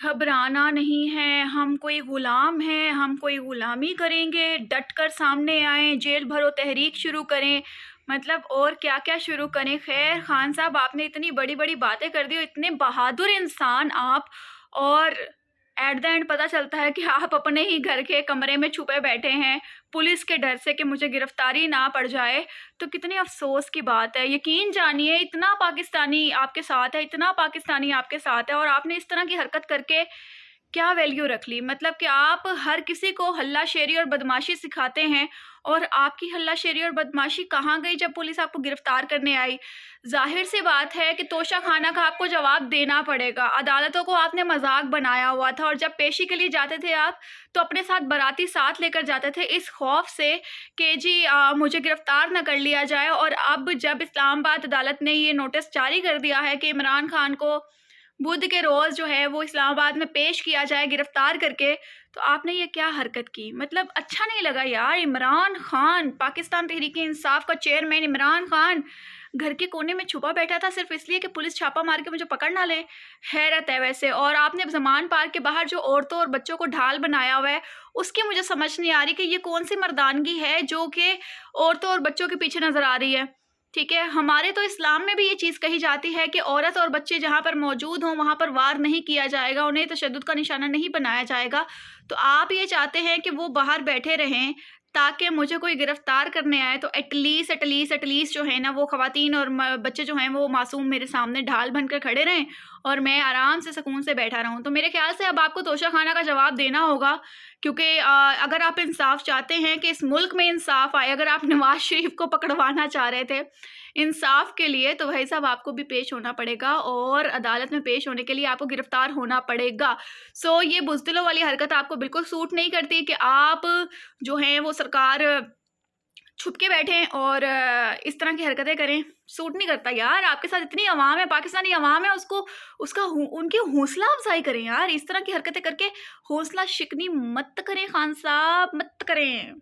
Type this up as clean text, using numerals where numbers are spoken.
घबराना नहीं है, हम कोई ग़ुलाम हैं, हम कोई ग़ुलामी करेंगे, डट कर सामने आएँ, जेल भरो तहरीक शुरू करें, मतलब और क्या-क्या शुरू करें। ख़ैर ख़ान साहब आपने इतनी बड़ी-बड़ी बातें कर दी और इतने बहादुर इंसान आप, और एट द एंड पता चलता है कि आप अपने ही घर के कमरे में छुपे बैठे हैं, पुलिस के डर से कि मुझे गिरफ़्तारी ना पड़ जाए। तो कितने अफ़सोस की बात है। यकीन जानिए इतना पाकिस्तानी आपके साथ है, इतना पाकिस्तानी आपके साथ है और आपने इस तरह की हरकत करके क्या वैल्यू रख ली? मतलब कि आप हर किसी को हल्लाशेरी और बदमाशी सिखाते हैं और आपकी हल्लाशेरी और बदमाशी कहाँ गई जब पुलिस आपको गिरफ़्तार करने आई? ज़ाहिर-सी बात है कि तोशा खाना का आपको जवाब देना पड़ेगा। अदालतों को आपने मज़ाक बनाया हुआ था और जब पेशी के लिए जाते थे आप, तो अपने साथ बाराती साथ लेकर जाते थे इस खौफ़ से कि जी मुझे गिरफ़्तार ना कर लिया जाए। और अब जब इस्लामाबाद अदालत ने ये नोटिस जारी कर दिया है कि इमरान खान को बुध के रोज़ जो है वो इस्लामाबाद में पेश किया जाए गिरफ़्तार करके, तो आपने ये क्या हरकत की? मतलब अच्छा नहीं लगा यार। इमरान खान, पाकिस्तान तहरीक-ए-इंसाफ़ का चेयरमैन इमरान खान घर के कोने में छुपा बैठा था सिर्फ़ इसलिए कि पुलिस छापा मार के मुझे पकड़ ना ले। हैरत है वैसे। और आपने ज़मान पार्क के बाहर जो औरतों और बच्चों को ढाल बनाया हुआ है, उसकी मुझे समझ नहीं आ रही कि ये कौन-सी मर्दानगी है जो कि औरतों और बच्चों के पीछे नज़र आ रही है। ठीक है, हमारे तो इस्लाम में भी ये चीज़ कही जाती है कि औरत और बच्चे जहाँ पर मौजूद हों, वहाँ पर वार नहीं किया जाएगा, उन्हें तशद्दुद का निशाना नहीं बनाया जाएगा। तो आप ये चाहते हैं कि वो बाहर बैठे रहें, ताकि मुझे कोई गिरफ़्तार करने आए तो एटलीस्ट जो है ना, वो ख़वातीन और म बच्चे जो हैं, वो मासूम मेरे सामने ढाल बनकर खड़े रहें और मैं आराम से सुकून से बैठा रहूँ। तो मेरे ख़्याल से अब आपको तोशा खाना का जवाब देना होगा, क्योंकि अगर आप इंसाफ़ चाहते हैं कि इस मुल्क में इंसाफ़ आए, अगर आप नवाज़ शरीफ को पकड़वाना चाह रहे थे इंसाफ़ के लिए, तो भाई साहब आपको भी पेश होना पड़ेगा और अदालत में पेश होने के लिए आपको गिरफ़्तार होना पड़ेगा। सो ये बुज़दिलों वाली हरकत आपको बिल्कुल सूट नहीं करती कि आप जो हैं वो सरकार छुप के बैठें और इस तरह की हरकतें करें। सूट नहीं करता यार। आपके साथ इतनी अवाम है, पाकिस्तानी अवाम है, उसको उसका हौ उनकी हौसला अफ़ज़ाई करें यार। इस तरह की हरकतें करके हौसला शिकनी मत करें खान साहब, मत करें।